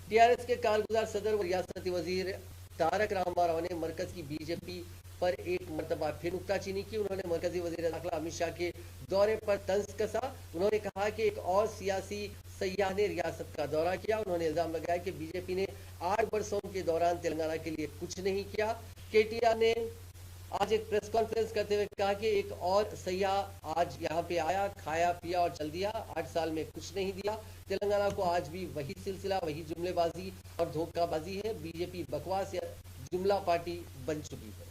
TRS के कारगुजार सदर व रियासती वजीर तारक रामाराव ने मरकज की बीजेपी पर एक मरतबा फिर नुक्ताचीनी की। उन्होंने मरकजी वजीर दाखिला अमित शाह के दौरे पर तंज कसा। उन्होंने कहा कि एक और सियासी सयाह ने रियासत का दौरा किया। उन्होंने इल्जाम लगाया कि बीजेपी ने 8 वर्षों के दौरान तेलंगाना के लिए कुछ नहीं किया। केटीआर ने आज एक प्रेस कॉन्फ्रेंस करते हुए कहा कि एक और सयाह आज यहाँ पे आया, खाया पिया और चल दिया। 8 साल में कुछ नहीं दिया। तेलंगाना को आज भी वही सिलसिला, वही जुमलेबाजी और धोखाबाजी है। बीजेपी बकवास या जुमला पार्टी बन चुकी है।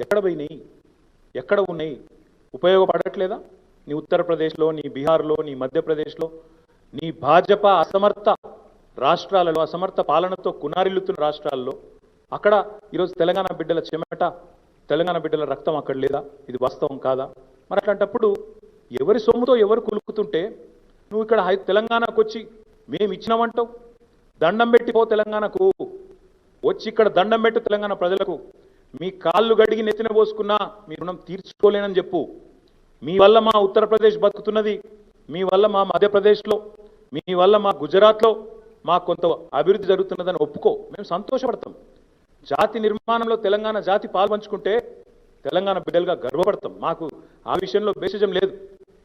ఎక్కడ పోయినాయి, ఎక్కడ ఉన్నాయి, ఉపయోగపడట్లేదా? నీ ఉత్తరప్రదేశ్లో, నీ బీహార్లో, నీ మధ్యప్రదేశ్లో, నీ భాజపా అసమర్థ రాష్ట్రాలలో, అసమర్థ పాలనతో కునారిల్లుతున్న రాష్ట్రాల్లో అక్కడ ఈరోజు తెలంగాణ బిడ్డల చెమట, తెలంగాణ బిడ్డల రక్తం అక్కడ లేదా? ఇది వాస్తవం కాదా? మరి అట్లాంటప్పుడు ఎవరి సొమ్ముతో ఎవరు కులుకుతుంటే నువ్వు ఇక్కడ తెలంగాణకు వచ్చి మేము ఇచ్చినామంటావు? దండం పెట్టిపో తెలంగాణకు, వచ్చి ఇక్కడ దండం పెట్టు తెలంగాణ ప్రజలకు. మీ కాళ్ళు గడిగి నెత్తిన పోసుకున్నా మీ రుణం తీర్చుకోలేనని చెప్పు. మీ వల్ల మా ఉత్తరప్రదేశ్ బతుకుతున్నది, మీ వల్ల మా మధ్యప్రదేశ్లో, మీ వల్ల మా గుజరాత్లో మా కొంత అభివృద్ధి జరుగుతున్నదని ఒప్పుకో, మేము సంతోషపడతాం. జాతి నిర్మాణంలో తెలంగాణ జాతి పాల్పంచుకుంటే తెలంగాణ బిడ్డలుగా గర్వపడతాం. మాకు ఆ విషయంలో బేసిజం లేదు.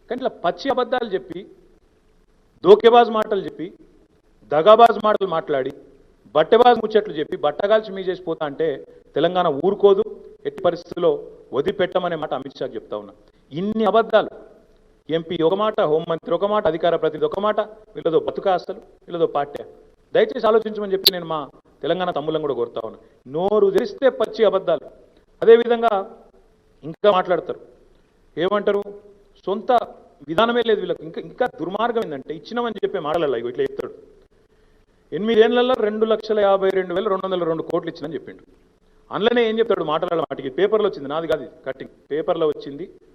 కానీ ఇట్లా పచ్చి అబద్ధాలు చెప్పి, దోకేబాజ్ మాటలు చెప్పి, దగాబాజ్ మాటలు మాట్లాడి, బట్టెబాజ్ ముచ్చట్లు చెప్పి బట్టగాల్చి మీ చేసిపోతా అంటే తెలంగాణ ఊరుకోదు. ఎట్టి పరిస్థితుల్లో వదిలిపెట్టమనే మాట అమిత్ షాకి చెప్తా ఉన్నా. ఇన్ని అబద్ధాలు, ఎంపీ ఒక మాట, హోంమంత్రి ఒక మాట, అధికార ప్రతినిధి ఒక మాట, వీళ్ళదో బతుకా అసలు, వీళ్ళదో పార్టీ? దయచేసి ఆలోచించమని చెప్పి నేను మా తెలంగాణ తమ్ముళ్ళని కూడా కోరుతా ఉన్నా. నోరు తెరిస్తే పచ్చి అబద్ధాలు. అదేవిధంగా ఇంకా మాట్లాడతారు, ఏమంటారు? సొంత విధానమే లేదు వీళ్ళకి. ఇంకా ఇంకా దుర్మార్గం ఏంటంటే ఇచ్చినామని చెప్పే మాటలలో ఇట్లా చెప్తాడు. 8 ఏళ్లలో 2,52,202 కోట్లు ఇచ్చిందని చెప్పిండు. అందులోనే ఏం చెప్తాడు? మాటల మాటికి పేపర్లో వచ్చింది, నాది కాదు కట్టింగ్, పేపర్లో వచ్చింది.